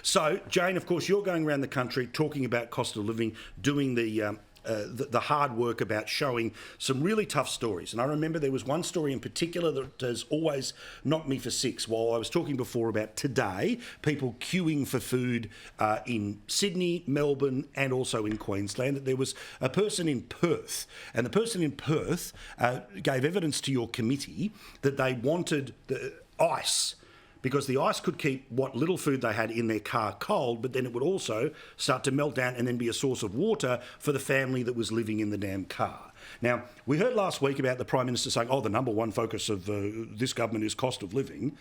So, Jane, of course, you're going around the country talking about cost of living, doing the hard work about showing some really tough stories. And I remember there was one story in particular that has always knocked me for six. While I was talking before about today, people queuing for food in Sydney, Melbourne and also in Queensland, that there was a person in Perth. And the person in Perth gave evidence to your committee that they wanted the ice, because the ice could keep what little food they had in their car cold, but then it would also start to melt down and then be a source of water for the family that was living in the damn car. Now, we heard last week about the Prime Minister saying, the number one focus of this government is cost of living.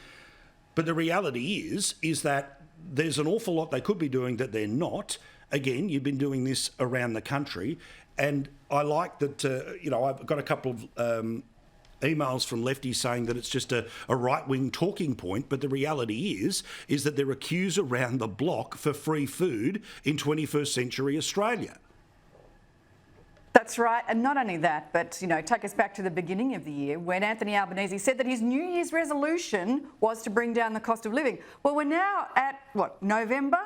But the reality is that there's an awful lot they could be doing that they're not. Again, you've been doing this around the country. And I like that, I've got a couple of emails from lefties saying that it's just a right-wing talking point, but the reality is that there are queues around the block for free food in 21st century Australia. That's right, and not only that, but take us back to the beginning of the year when Anthony Albanese said that his New Year's resolution was to bring down the cost of living. Well, we're now at November.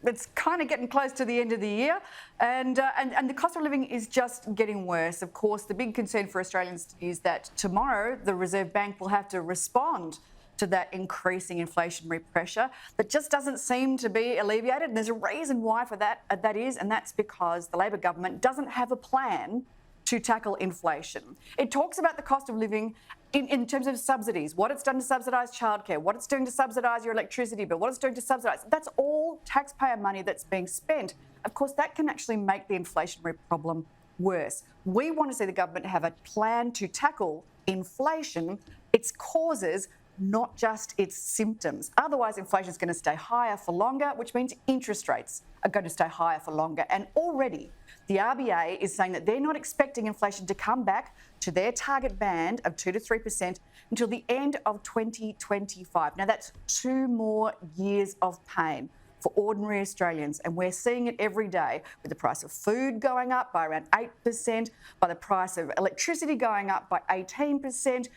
It's kind of getting close to the end of the year, and the cost of living is just getting worse. Of course, the big concern for Australians is that tomorrow the Reserve Bank will have to respond to that increasing inflationary pressure that just doesn't seem to be alleviated. And there's a reason why for that, and that's because the Labor government doesn't have a plan to tackle inflation. It talks about the cost of living in terms of subsidies, what it's done to subsidise childcare, what it's doing to subsidise your electricity bill, what it's doing to subsidise. That's all taxpayer money that's being spent. Of course, that can actually make the inflationary problem worse. We want to see the government have a plan to tackle inflation, its causes, not just its symptoms. Otherwise, inflation is going to stay higher for longer, which means interest rates are going to stay higher for longer. And already the RBA is saying that they're not expecting inflation to come back to their target band of 2 to 3% until the end of 2025. Now, that's 2 more years of pain for ordinary Australians, and we're seeing it every day with the price of food going up by around 8%, by the price of electricity going up by 18%,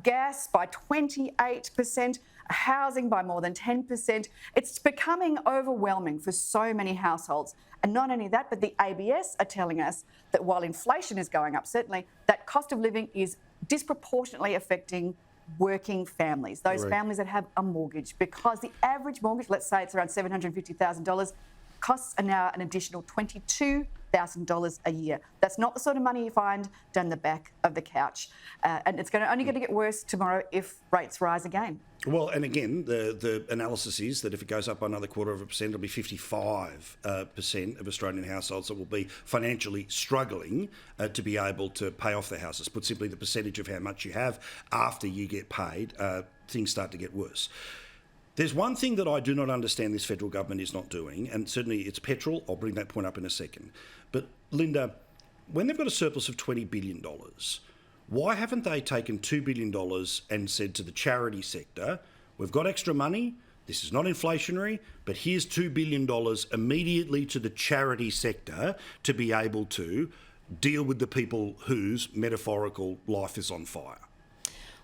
gas by 28%, housing by more than 10%. It's becoming overwhelming for so many households. And not only that, but the ABS are telling us that while inflation is going up, certainly, that cost of living is disproportionately affecting working families, those families that have a mortgage, because the average mortgage, let's say it's around $750,000, costs are now an additional $22,000 a year. That's not the sort of money you find down the back of the couch. And it's only going to get worse tomorrow if rates rise again. Well, and again, the analysis is that if it goes up by another 0.25%, it'll be 55% of Australian households that will be financially struggling to be able to pay off their houses. Put simply, the percentage of how much you have after you get paid, things start to get worse. There's one thing that I do not understand this federal government is not doing, and certainly it's petrol. I'll bring that point up in a second. But, Linda, when they've got a surplus of $20 billion, why haven't they taken $2 billion and said to the charity sector, we've got extra money, this is not inflationary, but here's $2 billion immediately to the charity sector to be able to deal with the people whose metaphorical life is on fire?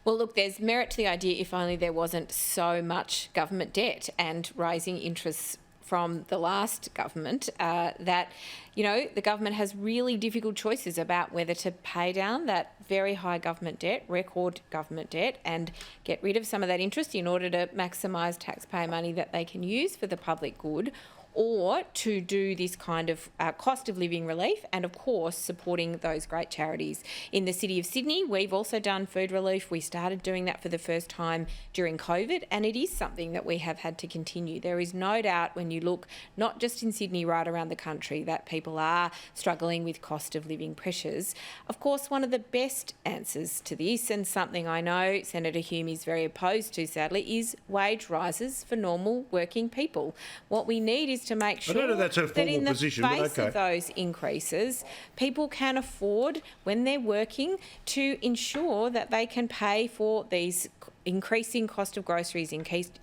Well, look, there's merit to the idea if only there wasn't so much government debt and raising interests from the last government that, the government has really difficult choices about whether to pay down that very high government debt, record government debt, and get rid of some of that interest in order to maximise taxpayer money that they can use for the public good, or to do this kind of cost of living relief and, of course, supporting those great charities. In the City of Sydney, we've also done food relief. We started doing that for the first time during COVID, and it is something that we have had to continue. There is no doubt when you look, not just in Sydney, right around the country, that people are struggling with cost of living pressures. Of course, one of the best answers to this, and something I know Senator Hume is very opposed to, sadly, is wage rises for normal working people. What we need is to make sure that in the face of those increases, people can afford, when they're working, to ensure that they can pay for these increasing cost of groceries,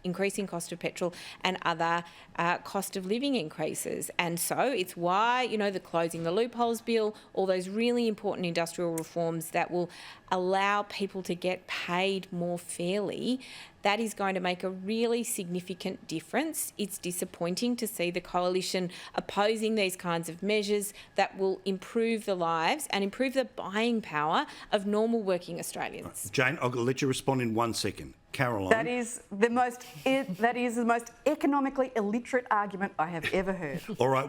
increasing cost of petrol and other cost of living increases. And so it's why, the Closing the Loopholes Bill, all those really important industrial reforms that will allow people to get paid more fairly, that is going to make a really significant difference. It's disappointing to see the coalition opposing these kinds of measures that will improve the lives and improve the buying power of normal working Australians. Jane, I'll let you respond in 1 second. Caroline. That is the most economically illiterate argument I have ever heard. All right.